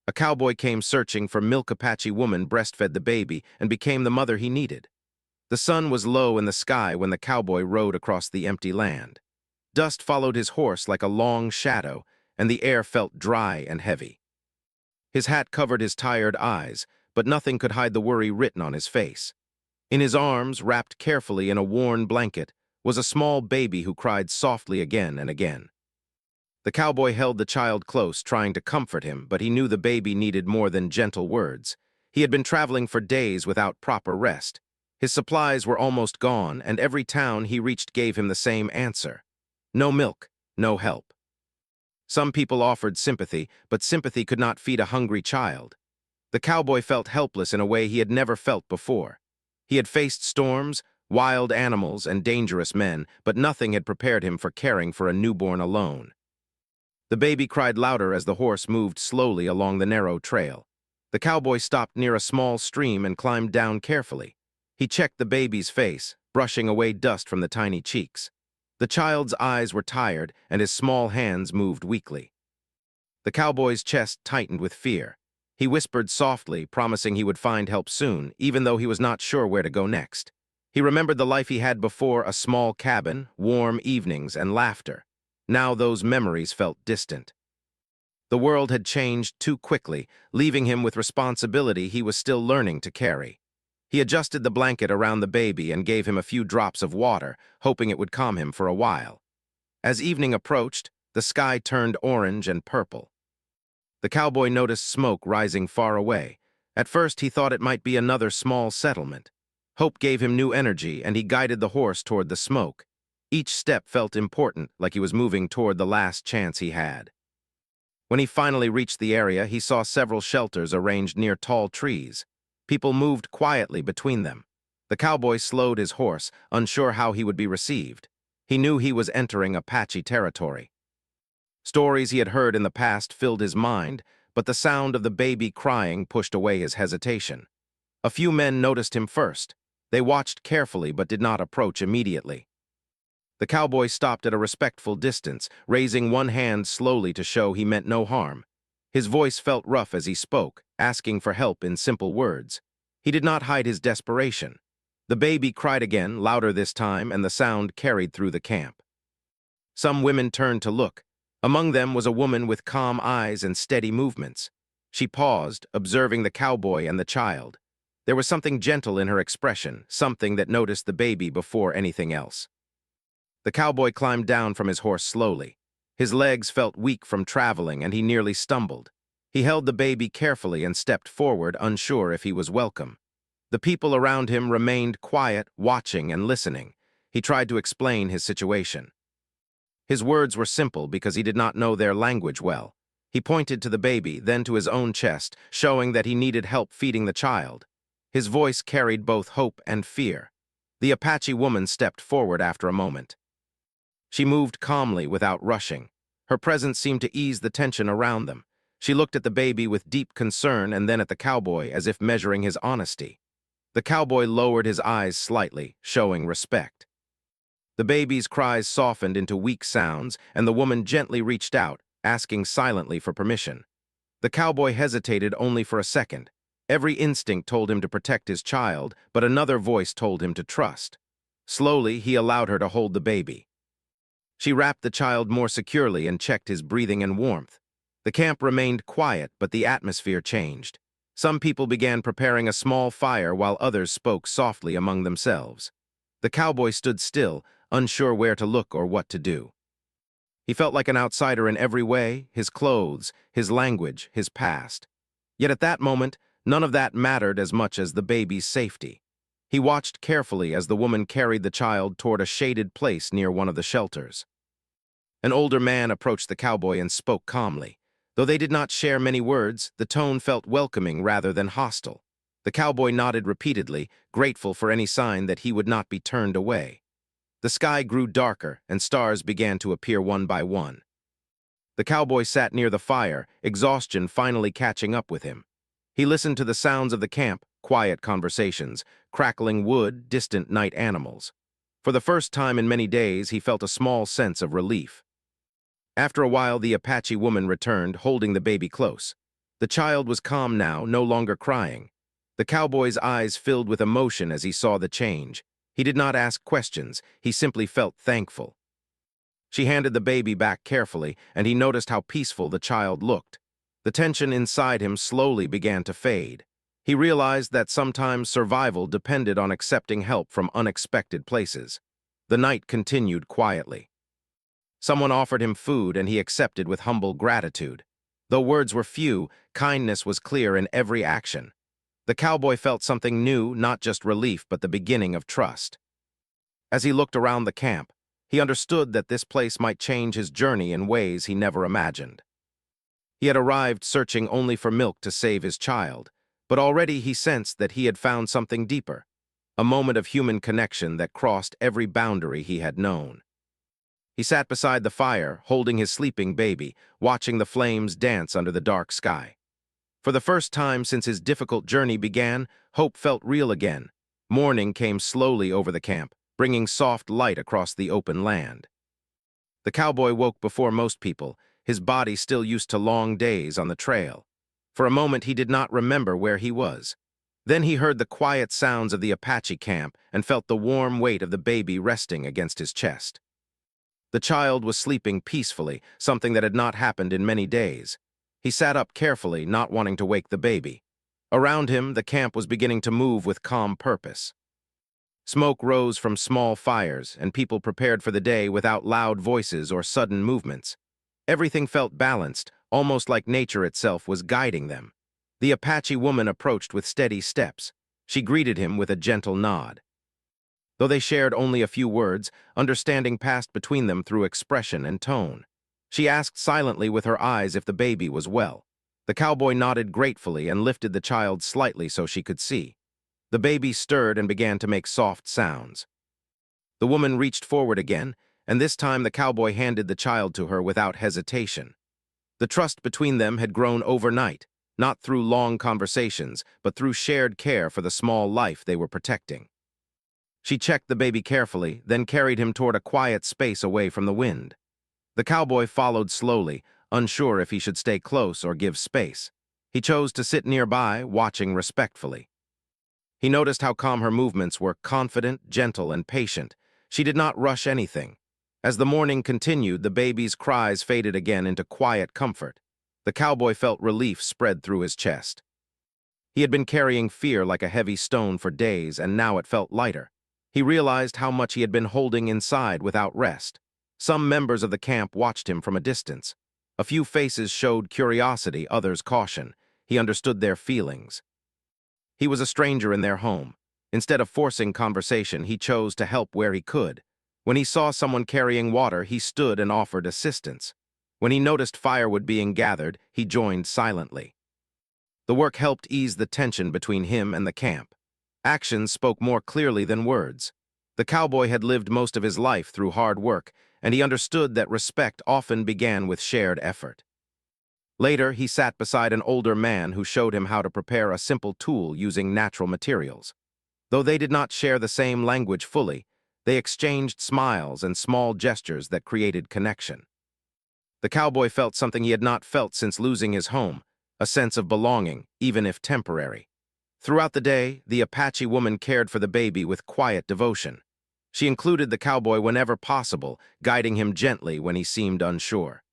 A cowboy came searching for milk. Apache woman breastfed the baby and became the mother he needed. The sun was low in the sky when the cowboy rode across the empty land. Dust followed his horse like a long shadow, and the air felt dry and heavy. His hat covered his tired eyes, but nothing could hide the worry written on his face. In his arms, wrapped carefully in a worn blanket, was a small baby who cried softly again and again. The cowboy held the child close, trying to comfort him, but he knew the baby needed more than gentle words. He had been traveling for days without proper rest. His supplies were almost gone, and every town he reached gave him the same answer: no milk, no help. Some people offered sympathy, but sympathy could not feed a hungry child. The cowboy felt helpless in a way he had never felt before. He had faced storms, wild animals, and dangerous men, but nothing had prepared him for caring for a newborn alone. The baby cried louder as the horse moved slowly along the narrow trail. The cowboy stopped near a small stream and climbed down carefully. He checked the baby's face, brushing away dust from the tiny cheeks. The child's eyes were tired, and his small hands moved weakly. The cowboy's chest tightened with fear. He whispered softly, promising he would find help soon, even though he was not sure where to go next. He remembered the life he had before: a small cabin, warm evenings, and laughter. Now those memories felt distant. The world had changed too quickly, leaving him with responsibility he was still learning to carry. He adjusted the blanket around the baby and gave him a few drops of water, hoping it would calm him for a while. As evening approached, the sky turned orange and purple. The cowboy noticed smoke rising far away. At first he thought it might be another small settlement. Hope gave him new energy, and he guided the horse toward the smoke. Each step felt important, like he was moving toward the last chance he had. When he finally reached the area, he saw several shelters arranged near tall trees. People moved quietly between them. The cowboy slowed his horse, unsure how he would be received. He knew he was entering Apache territory. Stories he had heard in the past filled his mind, but the sound of the baby crying pushed away his hesitation. A few men noticed him first. They watched carefully but did not approach immediately. The cowboy stopped at a respectful distance, raising one hand slowly to show he meant no harm. His voice felt rough as he spoke, asking for help in simple words. He did not hide his desperation. The baby cried again, louder this time, and the sound carried through the camp. Some women turned to look. Among them was a woman with calm eyes and steady movements. She paused, observing the cowboy and the child. There was something gentle in her expression, something that noticed the baby before anything else. The cowboy climbed down from his horse slowly. His legs felt weak from traveling, and he nearly stumbled. He held the baby carefully and stepped forward, unsure if he was welcome. The people around him remained quiet, watching and listening. He tried to explain his situation. His words were simple because he did not know their language well. He pointed to the baby, then to his own chest, showing that he needed help feeding the child. His voice carried both hope and fear. The Apache woman stepped forward after a moment. She moved calmly without rushing. Her presence seemed to ease the tension around them. She looked at the baby with deep concern and then at the cowboy, as if measuring his honesty. The cowboy lowered his eyes slightly, showing respect. The baby's cries softened into weak sounds, and the woman gently reached out, asking silently for permission. The cowboy hesitated only for a second. Every instinct told him to protect his child, but another voice told him to trust. Slowly, he allowed her to hold the baby. She wrapped the child more securely and checked his breathing and warmth. The camp remained quiet, but the atmosphere changed. Some people began preparing a small fire while others spoke softly among themselves. The cowboy stood still, unsure where to look or what to do. He felt like an outsider in every way: his clothes, his language, his past. Yet at that moment, none of that mattered as much as the baby's safety. He watched carefully as the woman carried the child toward a shaded place near one of the shelters. An older man approached the cowboy and spoke calmly. Though they did not share many words, the tone felt welcoming rather than hostile. The cowboy nodded repeatedly, grateful for any sign that he would not be turned away. The sky grew darker, and stars began to appear one by one. The cowboy sat near the fire, exhaustion finally catching up with him. He listened to the sounds of the camp, quiet conversations, crackling wood, distant night animals. For the first time in many days, he felt a small sense of relief. After a while, the Apache woman returned, holding the baby close. The child was calm now, no longer crying. The cowboy's eyes filled with emotion as he saw the change. He did not ask questions, he simply felt thankful. She handed the baby back carefully, and he noticed how peaceful the child looked. The tension inside him slowly began to fade. He realized that sometimes survival depended on accepting help from unexpected places. The night continued quietly. Someone offered him food, and he accepted with humble gratitude. Though words were few, kindness was clear in every action. The cowboy felt something new, not just relief, but the beginning of trust. As he looked around the camp, he understood that this place might change his journey in ways he never imagined. He had arrived searching only for milk to save his child, but already he sensed that he had found something deeper, a moment of human connection that crossed every boundary he had known. He sat beside the fire, holding his sleeping baby, watching the flames dance under the dark sky. For the first time since his difficult journey began, hope felt real again. Morning came slowly over the camp, bringing soft light across the open land. The cowboy woke before most people, his body still used to long days on the trail. For a moment he did not remember where he was. Then he heard the quiet sounds of the Apache camp and felt the warm weight of the baby resting against his chest. The child was sleeping peacefully, something that had not happened in many days. He sat up carefully, not wanting to wake the baby. Around him, the camp was beginning to move with calm purpose. Smoke rose from small fires, and people prepared for the day without loud voices or sudden movements. Everything felt balanced, almost like nature itself was guiding them. The Apache woman approached with steady steps. She greeted him with a gentle nod. Though they shared only a few words, understanding passed between them through expression and tone. She asked silently with her eyes if the baby was well. The cowboy nodded gratefully and lifted the child slightly so she could see. The baby stirred and began to make soft sounds. The woman reached forward again, and this time the cowboy handed the child to her without hesitation. The trust between them had grown overnight, not through long conversations, but through shared care for the small life they were protecting. She checked the baby carefully, then carried him toward a quiet space away from the wind. The cowboy followed slowly, unsure if he should stay close or give space. He chose to sit nearby, watching respectfully. He noticed how calm her movements were, confident, gentle, and patient. She did not rush anything. As the morning continued, the baby's cries faded again into quiet comfort. The cowboy felt relief spread through his chest. He had been carrying fear like a heavy stone for days, and now it felt lighter. He realized how much he had been holding inside without rest. Some members of the camp watched him from a distance. A few faces showed curiosity, others caution. He understood their feelings. He was a stranger in their home. Instead of forcing conversation, he chose to help where he could. When he saw someone carrying water, he stood and offered assistance. When he noticed firewood being gathered, he joined silently. The work helped ease the tension between him and the camp. Actions spoke more clearly than words. The cowboy had lived most of his life through hard work, and he understood that respect often began with shared effort. Later, he sat beside an older man who showed him how to prepare a simple tool using natural materials. Though they did not share the same language fully, they exchanged smiles and small gestures that created connection. The cowboy felt something he had not felt since losing his home, a sense of belonging, even if temporary. Throughout the day, the Apache woman cared for the baby with quiet devotion. She included the cowboy whenever possible, guiding him gently when he seemed unsure.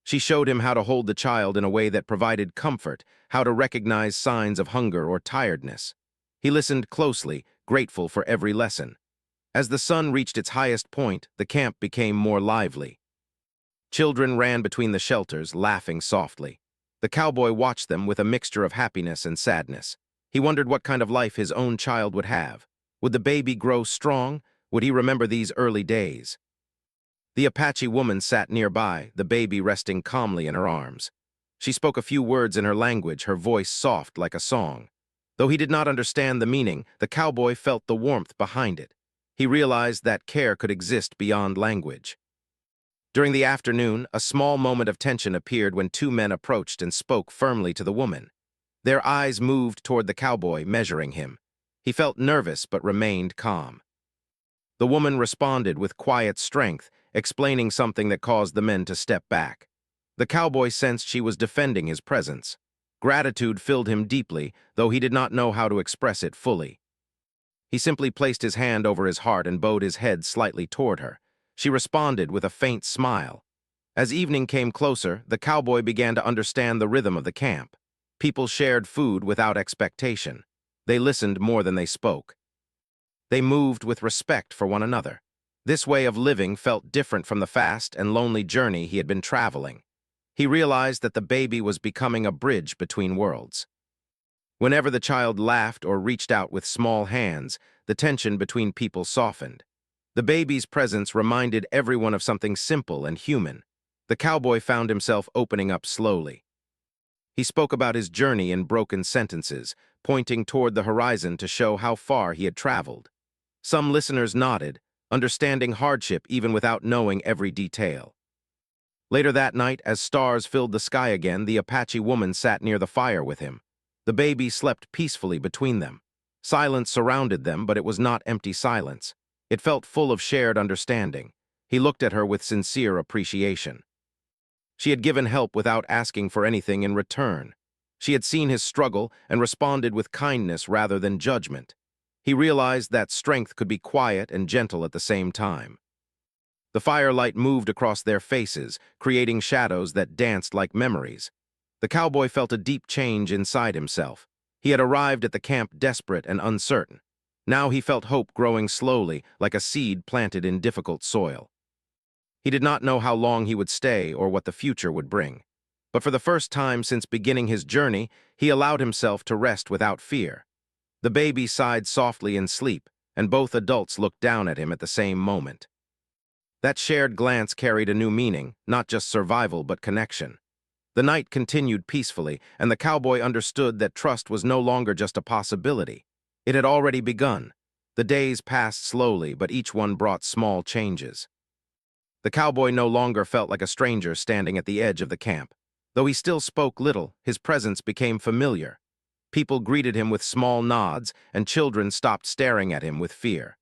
She showed him how to hold the child in a way that provided comfort, how to recognize signs of hunger or tiredness. He listened closely, grateful for every lesson. As the sun reached its highest point, the camp became more lively. Children ran between the shelters, laughing softly. The cowboy watched them with a mixture of happiness and sadness. He wondered what kind of life his own child would have. Would the baby grow strong? Would he remember these early days? The Apache woman sat nearby, the baby resting calmly in her arms. She spoke a few words in her language, her voice soft like a song. Though he did not understand the meaning, the cowboy felt the warmth behind it. He realized that care could exist beyond language. During the afternoon, a small moment of tension appeared when two men approached and spoke firmly to the woman. Their eyes moved toward the cowboy, measuring him. He felt nervous but remained calm. The woman responded with quiet strength, explaining something that caused the men to step back. The cowboy sensed she was defending his presence. Gratitude filled him deeply, though he did not know how to express it fully. He simply placed his hand over his heart and bowed his head slightly toward her. She responded with a faint smile. As evening came closer, the cowboy began to understand the rhythm of the camp. People shared food without expectation. They listened more than they spoke. They moved with respect for one another. This way of living felt different from the fast and lonely journey he had been traveling. He realized that the baby was becoming a bridge between worlds. Whenever the child laughed or reached out with small hands, the tension between people softened. The baby's presence reminded everyone of something simple and human. The cowboy found himself opening up slowly. He spoke about his journey in broken sentences, pointing toward the horizon to show how far he had traveled. Some listeners nodded, understanding hardship even without knowing every detail. Later that night, as stars filled the sky again, the Apache woman sat near the fire with him. The baby slept peacefully between them. Silence surrounded them, but it was not empty silence. It felt full of shared understanding. He looked at her with sincere appreciation. She had given help without asking for anything in return. She had seen his struggle and responded with kindness rather than judgment. He realized that strength could be quiet and gentle at the same time. The firelight moved across their faces, creating shadows that danced like memories. The cowboy felt a deep change inside himself. He had arrived at the camp desperate and uncertain. Now he felt hope growing slowly, like a seed planted in difficult soil. He did not know how long he would stay or what the future would bring. But for the first time since beginning his journey, he allowed himself to rest without fear. The baby sighed softly in sleep, and both adults looked down at him at the same moment. That shared glance carried a new meaning, not just survival but connection. The night continued peacefully, and the cowboy understood that trust was no longer just a possibility. It had already begun. The days passed slowly, but each one brought small changes. The cowboy no longer felt like a stranger standing at the edge of the camp. Though he still spoke little, his presence became familiar. People greeted him with small nods, and children stopped staring at him with fear.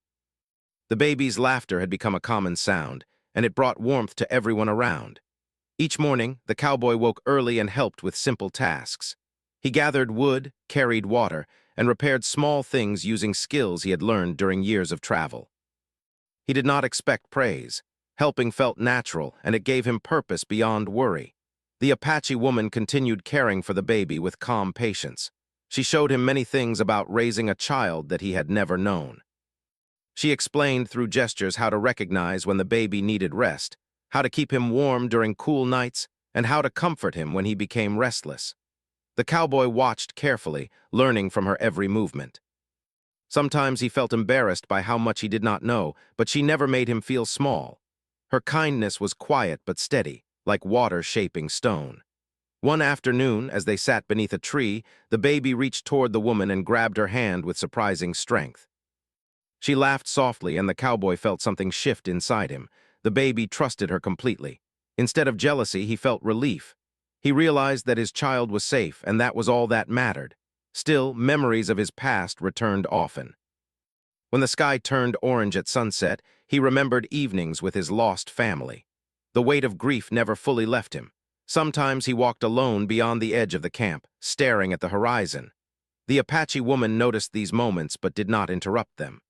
The baby's laughter had become a common sound, and it brought warmth to everyone around. Each morning, the cowboy woke early and helped with simple tasks. He gathered wood, carried water, and repaired small things using skills he had learned during years of travel. He did not expect praise. Helping felt natural, and it gave him purpose beyond worry. The Apache woman continued caring for the baby with calm patience. She showed him many things about raising a child that he had never known. She explained through gestures how to recognize when the baby needed rest, how to keep him warm during cool nights, and how to comfort him when he became restless. The cowboy watched carefully, learning from her every movement. Sometimes he felt embarrassed by how much he did not know, but she never made him feel small. Her kindness was quiet but steady, like water shaping stone. One afternoon, as they sat beneath a tree, the baby reached toward the woman and grabbed her hand with surprising strength. She laughed softly, and the cowboy felt something shift inside him. The baby trusted her completely. Instead of jealousy, he felt relief. He realized that his child was safe, and that was all that mattered. Still, memories of his past returned often. When the sky turned orange at sunset, he remembered evenings with his lost family. The weight of grief never fully left him. Sometimes he walked alone beyond the edge of the camp, staring at the horizon. The Apache woman noticed these moments but did not interrupt them.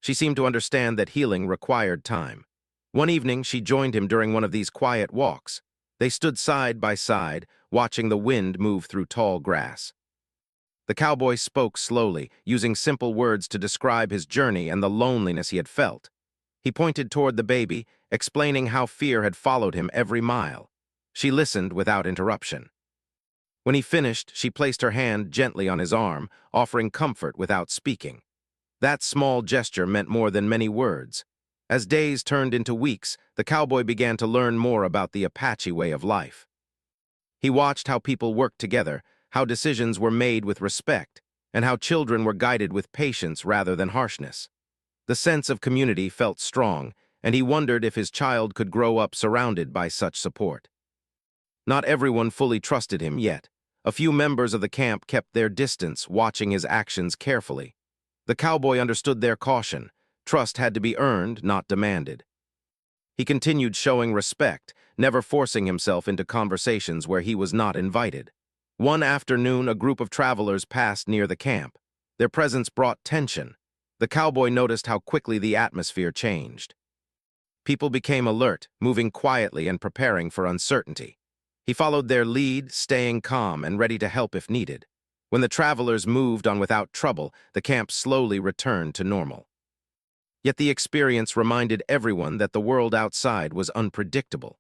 She seemed to understand that healing required time. One evening, she joined him during one of these quiet walks. They stood side by side, watching the wind move through tall grass. The cowboy spoke slowly, using simple words to describe his journey and the loneliness he had felt. He pointed toward the baby, explaining how fear had followed him every mile. She listened without interruption. When he finished, she placed her hand gently on his arm, offering comfort without speaking. That small gesture meant more than many words. As days turned into weeks, the cowboy began to learn more about the Apache way of life. He watched how people worked together, how decisions were made with respect, and how children were guided with patience rather than harshness. The sense of community felt strong, and he wondered if his child could grow up surrounded by such support. Not everyone fully trusted him yet. A few members of the camp kept their distance, watching his actions carefully. The cowboy understood their caution. Trust had to be earned, not demanded. He continued showing respect, never forcing himself into conversations where he was not invited. One afternoon, a group of travelers passed near the camp. Their presence brought tension. The cowboy noticed how quickly the atmosphere changed. People became alert, moving quietly and preparing for uncertainty. He followed their lead, staying calm and ready to help if needed. When the travelers moved on without trouble, the camp slowly returned to normal. Yet the experience reminded everyone that the world outside was unpredictable.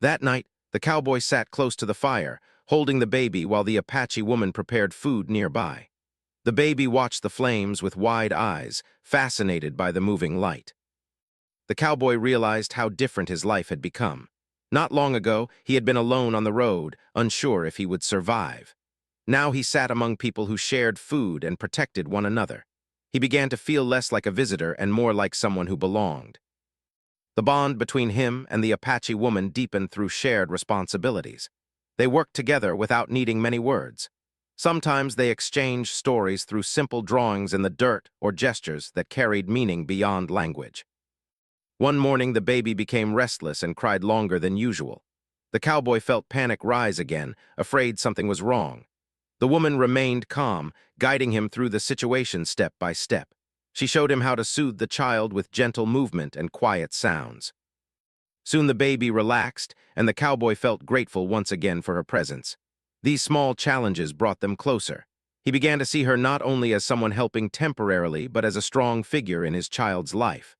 That night, the cowboy sat close to the fire, holding the baby while the Apache woman prepared food nearby. The baby watched the flames with wide eyes, fascinated by the moving light. The cowboy realized how different his life had become. Not long ago, he had been alone on the road, unsure if he would survive. Now he sat among people who shared food and protected one another. He began to feel less like a visitor and more like someone who belonged. The bond between him and the Apache woman deepened through shared responsibilities. They worked together without needing many words. Sometimes they exchanged stories through simple drawings in the dirt or gestures that carried meaning beyond language. One morning, the baby became restless and cried longer than usual. The cowboy felt panic rise again, afraid something was wrong. The woman remained calm, guiding him through the situation step by step. She showed him how to soothe the child with gentle movement and quiet sounds. Soon the baby relaxed, and the cowboy felt grateful once again for her presence. These small challenges brought them closer. He began to see her not only as someone helping temporarily, but as a strong figure in his child's life.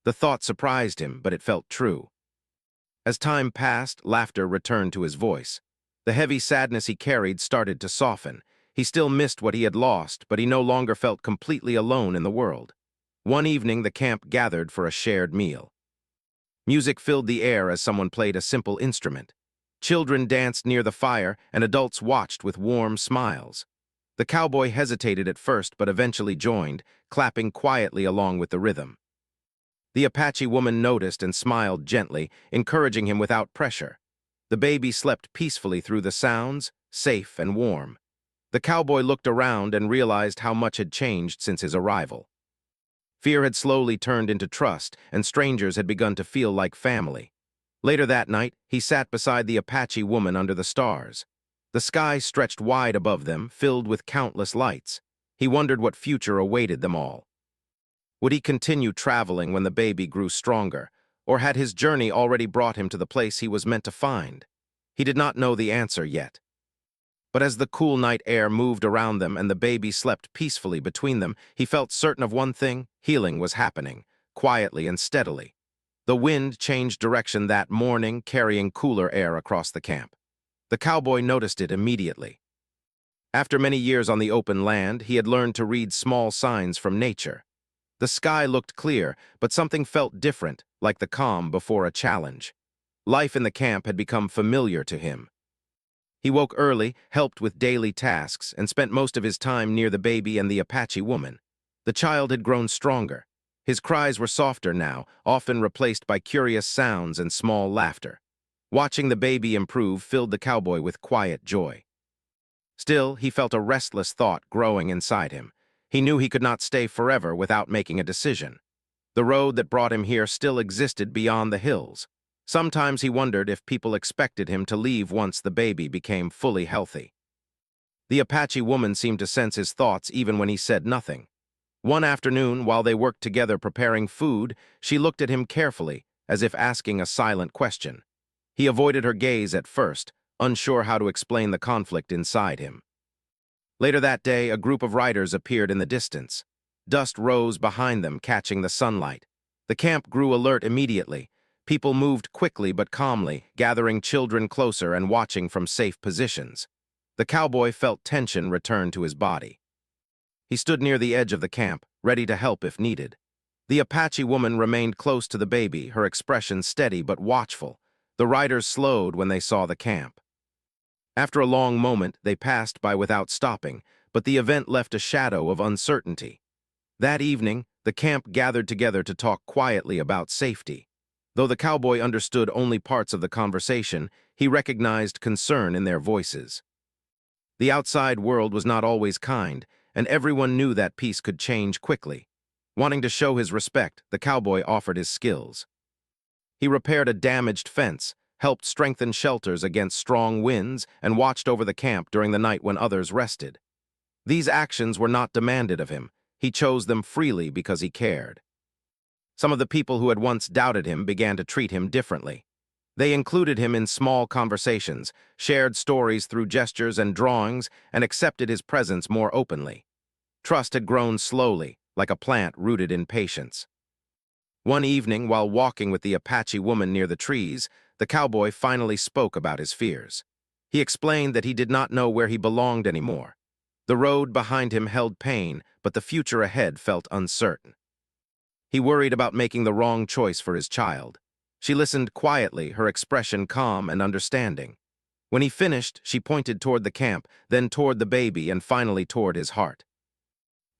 The thought surprised him, but it felt true. As time passed, laughter returned to his voice. The heavy sadness he carried started to soften. He still missed what he had lost, but he no longer felt completely alone in the world. One evening, the camp gathered for a shared meal. Music filled the air as someone played a simple instrument. Children danced near the fire, and adults watched with warm smiles. The cowboy hesitated at first, but eventually joined, clapping quietly along with the rhythm. The Apache woman noticed and smiled gently, encouraging him without pressure. The baby slept peacefully through the sounds, safe and warm. The cowboy looked around and realized how much had changed since his arrival. Fear had slowly turned into trust, and strangers had begun to feel like family. Later that night, he sat beside the Apache woman under the stars. The sky stretched wide above them, filled with countless lights. He wondered what future awaited them all. Would he continue traveling when the baby grew stronger, or had his journey already brought him to the place he was meant to find? He did not know the answer yet. But as the cool night air moved around them and the baby slept peacefully between them, he felt certain of one thing: healing was happening, quietly and steadily. The wind changed direction that morning, carrying cooler air across the camp. The cowboy noticed it immediately. After many years on the open land, he had learned to read small signs from nature. The sky looked clear, but something felt different, like the calm before a challenge. Life in the camp had become familiar to him. He woke early, helped with daily tasks, and spent most of his time near the baby and the Apache woman. The child had grown stronger. His cries were softer now, often replaced by curious sounds and small laughter. Watching the baby improve filled the cowboy with quiet joy. Still, he felt a restless thought growing inside him. He knew he could not stay forever without making a decision. The road that brought him here still existed beyond the hills. Sometimes he wondered if people expected him to leave once the baby became fully healthy. The Apache woman seemed to sense his thoughts even when he said nothing. One afternoon, while they worked together preparing food, she looked at him carefully, as if asking a silent question. He avoided her gaze at first, unsure how to explain the conflict inside him. Later that day, a group of riders appeared in the distance. Dust rose behind them, catching the sunlight. The camp grew alert immediately. People moved quickly but calmly, gathering children closer and watching from safe positions. The cowboy felt tension return to his body. He stood near the edge of the camp, ready to help if needed. The Apache woman remained close to the baby, her expression steady but watchful. The riders slowed when they saw the camp. After a long moment, they passed by without stopping, but the event left a shadow of uncertainty. That evening, the camp gathered together to talk quietly about safety. Though the cowboy understood only parts of the conversation, he recognized concern in their voices. The outside world was not always kind, and everyone knew that peace could change quickly. Wanting to show his respect, the cowboy offered his skills. He repaired a damaged fence, helped strengthen shelters against strong winds, and watched over the camp during the night when others rested. These actions were not demanded of him. He chose them freely because he cared. Some of the people who had once doubted him began to treat him differently. They included him in small conversations, shared stories through gestures and drawings, and accepted his presence more openly. Trust had grown slowly, like a plant rooted in patience. One evening, while walking with the Apache woman near the trees, the cowboy finally spoke about his fears. He explained that he did not know where he belonged anymore. The road behind him held pain, but the future ahead felt uncertain. He worried about making the wrong choice for his child. She listened quietly, her expression calm and understanding. When he finished, she pointed toward the camp, then toward the baby, and finally toward his heart.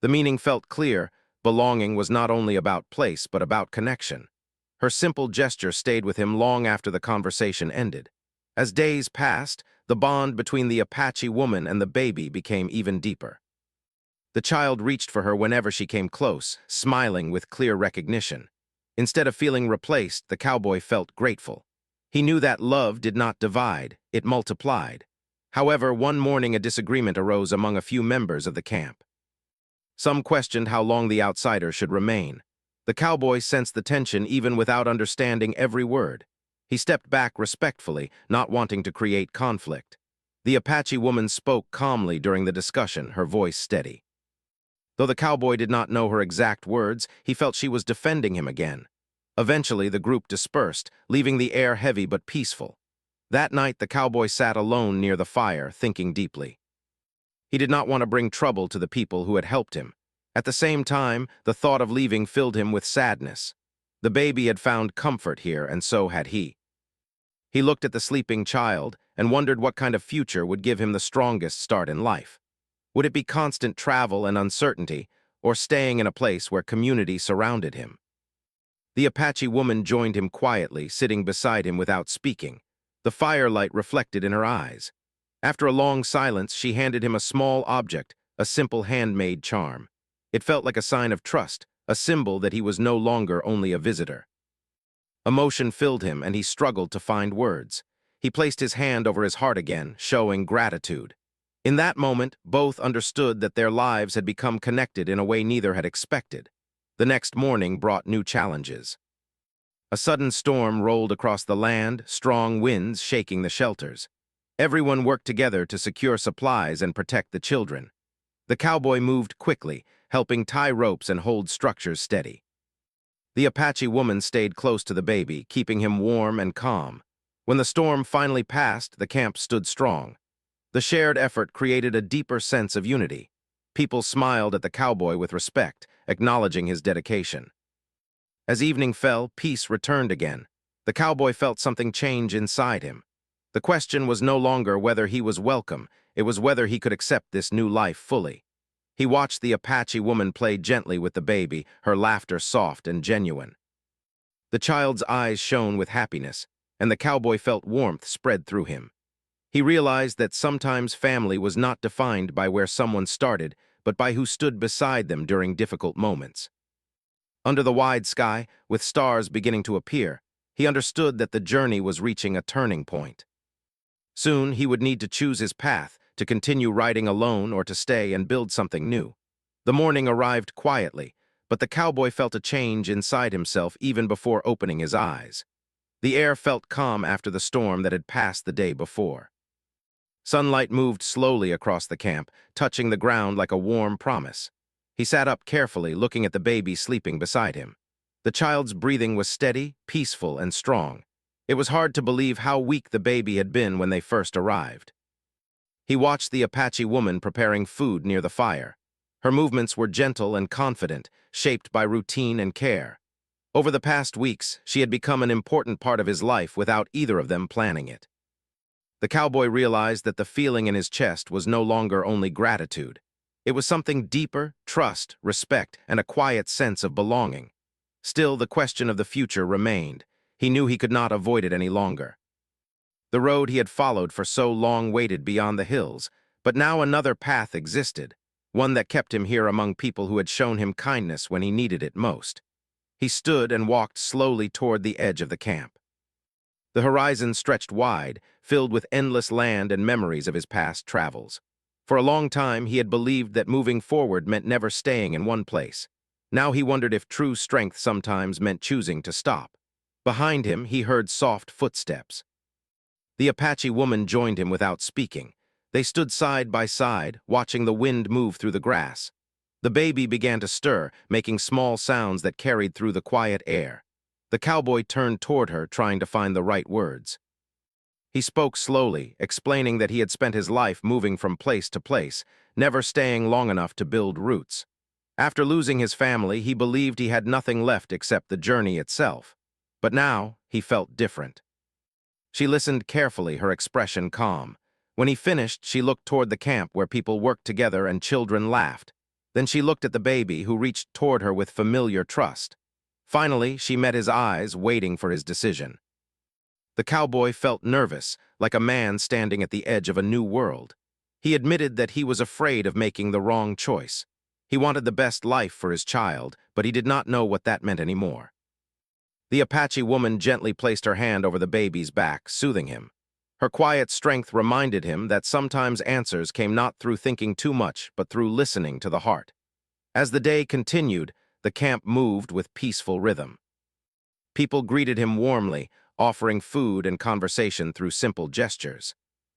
The meaning felt clear. Belonging was not only about place, but about connection. Her simple gesture stayed with him long after the conversation ended. As days passed, the bond between the Apache woman and the baby became even deeper. The child reached for her whenever she came close, smiling with clear recognition. Instead of feeling replaced, the cowboy felt grateful. He knew that love did not divide, it multiplied. However, one morning a disagreement arose among a few members of the camp. Some questioned how long the outsider should remain. The cowboy sensed the tension even without understanding every word. He stepped back respectfully, not wanting to create conflict. The Apache woman spoke calmly during the discussion, her voice steady. Though the cowboy did not know her exact words, he felt she was defending him again. Eventually, the group dispersed, leaving the air heavy but peaceful. That night, the cowboy sat alone near the fire, thinking deeply. He did not want to bring trouble to the people who had helped him. At the same time, the thought of leaving filled him with sadness. The baby had found comfort here, and so had he. He looked at the sleeping child and wondered what kind of future would give him the strongest start in life. Would it be constant travel and uncertainty, or staying in a place where community surrounded him? The Apache woman joined him quietly, sitting beside him without speaking. The firelight reflected in her eyes. After a long silence, she handed him a small object, a simple handmade charm. It felt like a sign of trust, a symbol that he was no longer only a visitor. Emotion filled him, and he struggled to find words. He placed his hand over his heart again, showing gratitude. In that moment, both understood that their lives had become connected in a way neither had expected. The next morning brought new challenges. A sudden storm rolled across the land, strong winds shaking the shelters. Everyone worked together to secure supplies and protect the children. The cowboy moved quickly, helping tie ropes and hold structures steady. The Apache woman stayed close to the baby, keeping him warm and calm. When the storm finally passed, the camp stood strong. The shared effort created a deeper sense of unity. People smiled at the cowboy with respect, acknowledging his dedication. As evening fell, peace returned again. The cowboy felt something change inside him. The question was no longer whether he was welcome, it was whether he could accept this new life fully. He watched the Apache woman play gently with the baby, her laughter soft and genuine. The child's eyes shone with happiness, and the cowboy felt warmth spread through him. He realized that sometimes family was not defined by where someone started, but by who stood beside them during difficult moments. Under the wide sky, with stars beginning to appear, he understood that the journey was reaching a turning point. Soon, he would need to choose his path, to continue riding alone or to stay and build something new. The morning arrived quietly, but the cowboy felt a change inside himself even before opening his eyes. The air felt calm after the storm that had passed the day before. Sunlight moved slowly across the camp, touching the ground like a warm promise. He sat up carefully, looking at the baby sleeping beside him. The child's breathing was steady, peaceful, and strong. It was hard to believe how weak the baby had been when they first arrived. He watched the Apache woman preparing food near the fire. Her movements were gentle and confident, shaped by routine and care. Over the past weeks, she had become an important part of his life without either of them planning it. The cowboy realized that the feeling in his chest was no longer only gratitude. It was something deeper: trust, respect, and a quiet sense of belonging. Still, the question of the future remained. He knew he could not avoid it any longer. The road he had followed for so long waited beyond the hills, but now another path existed, one that kept him here among people who had shown him kindness when he needed it most. He stood and walked slowly toward the edge of the camp. The horizon stretched wide, filled with endless land and memories of his past travels. For a long time, he had believed that moving forward meant never staying in one place. Now he wondered if true strength sometimes meant choosing to stop. Behind him, he heard soft footsteps. The Apache woman joined him without speaking. They stood side by side, watching the wind move through the grass. The baby began to stir, making small sounds that carried through the quiet air. The cowboy turned toward her, trying to find the right words. He spoke slowly, explaining that he had spent his life moving from place to place, never staying long enough to build roots. After losing his family, he believed he had nothing left except the journey itself. But now, he felt different. She listened carefully, her expression calm. When he finished, she looked toward the camp where people worked together and children laughed. Then she looked at the baby, who reached toward her with familiar trust. Finally, she met his eyes, waiting for his decision. The cowboy felt nervous, like a man standing at the edge of a new world. He admitted that he was afraid of making the wrong choice. He wanted the best life for his child, but he did not know what that meant anymore. The Apache woman gently placed her hand over the baby's back, soothing him. Her quiet strength reminded him that sometimes answers came not through thinking too much, but through listening to the heart. As the day continued, the camp moved with peaceful rhythm. People greeted him warmly, offering food and conversation through simple gestures.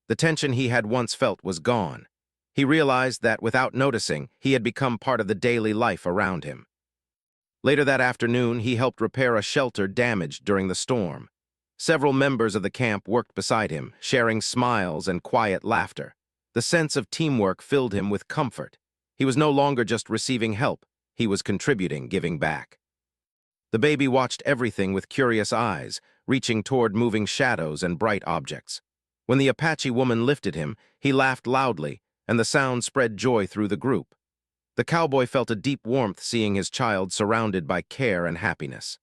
The tension he had once felt was gone. He realized that, without noticing, he had become part of the daily life around him. Later that afternoon, he helped repair a shelter damaged during the storm. Several members of the camp worked beside him, sharing smiles and quiet laughter. The sense of teamwork filled him with comfort. He was no longer just receiving help, he was contributing, giving back. The baby watched everything with curious eyes, reaching toward moving shadows and bright objects. When the Apache woman lifted him, he laughed loudly, and the sound spread joy through the group. The cowboy felt a deep warmth seeing his child surrounded by care and happiness.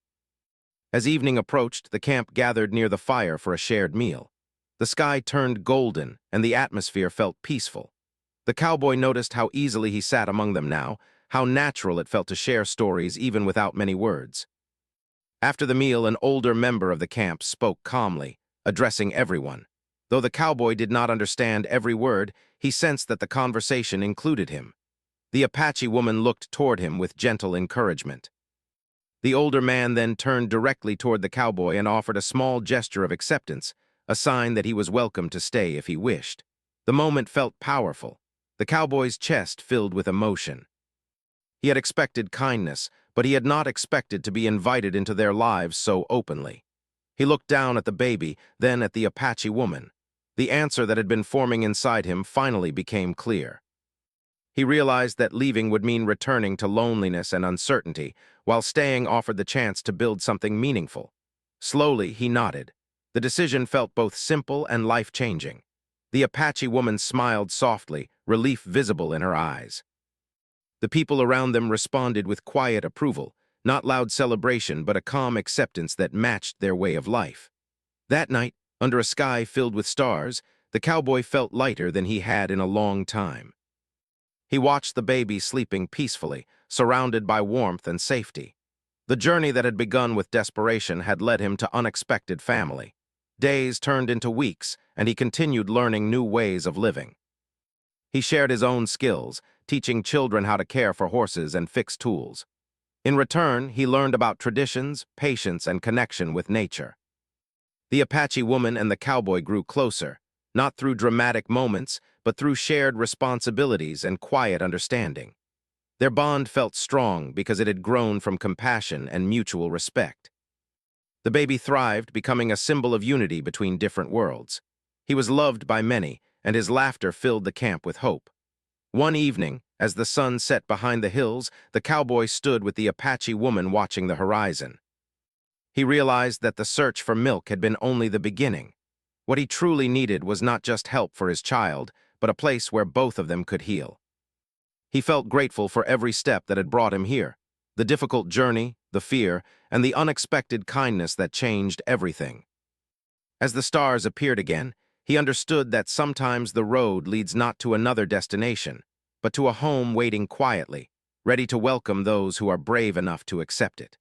As evening approached, the camp gathered near the fire for a shared meal. The sky turned golden, and the atmosphere felt peaceful. The cowboy noticed how easily he sat among them now, how natural it felt to share stories even without many words. After the meal, an older member of the camp spoke calmly, addressing everyone. Though the cowboy did not understand every word, he sensed that the conversation included him. The Apache woman looked toward him with gentle encouragement. The older man then turned directly toward the cowboy and offered a small gesture of acceptance, a sign that he was welcome to stay if he wished. The moment felt powerful. The cowboy's chest filled with emotion. He had expected kindness, but he had not expected to be invited into their lives so openly. He looked down at the baby, then at the Apache woman. The answer that had been forming inside him finally became clear. He realized that leaving would mean returning to loneliness and uncertainty, while staying offered the chance to build something meaningful. Slowly, he nodded. The decision felt both simple and life-changing. The Apache woman smiled softly, relief visible in her eyes. The people around them responded with quiet approval, not loud celebration, but a calm acceptance that matched their way of life. That night, under a sky filled with stars, the cowboy felt lighter than he had in a long time. He watched the baby sleeping peacefully, surrounded by warmth and safety. The journey that had begun with desperation had led him to unexpected family. Days turned into weeks, and he continued learning new ways of living. He shared his own skills, teaching children how to care for horses and fix tools. In return, he learned about traditions, patience, and connection with nature. The Apache woman and the cowboy grew closer, not through dramatic moments, but through shared responsibilities and quiet understanding. Their bond felt strong because it had grown from compassion and mutual respect. The baby thrived, becoming a symbol of unity between different worlds. He was loved by many, and his laughter filled the camp with hope. One evening, as the sun set behind the hills, the cowboy stood with the Apache woman watching the horizon. He realized that the search for milk had been only the beginning. What he truly needed was not just help for his child, but a place where both of them could heal. He felt grateful for every step that had brought him here, the difficult journey, the fear, and the unexpected kindness that changed everything. As the stars appeared again, he understood that sometimes the road leads not to another destination, but to a home waiting quietly, ready to welcome those who are brave enough to accept it.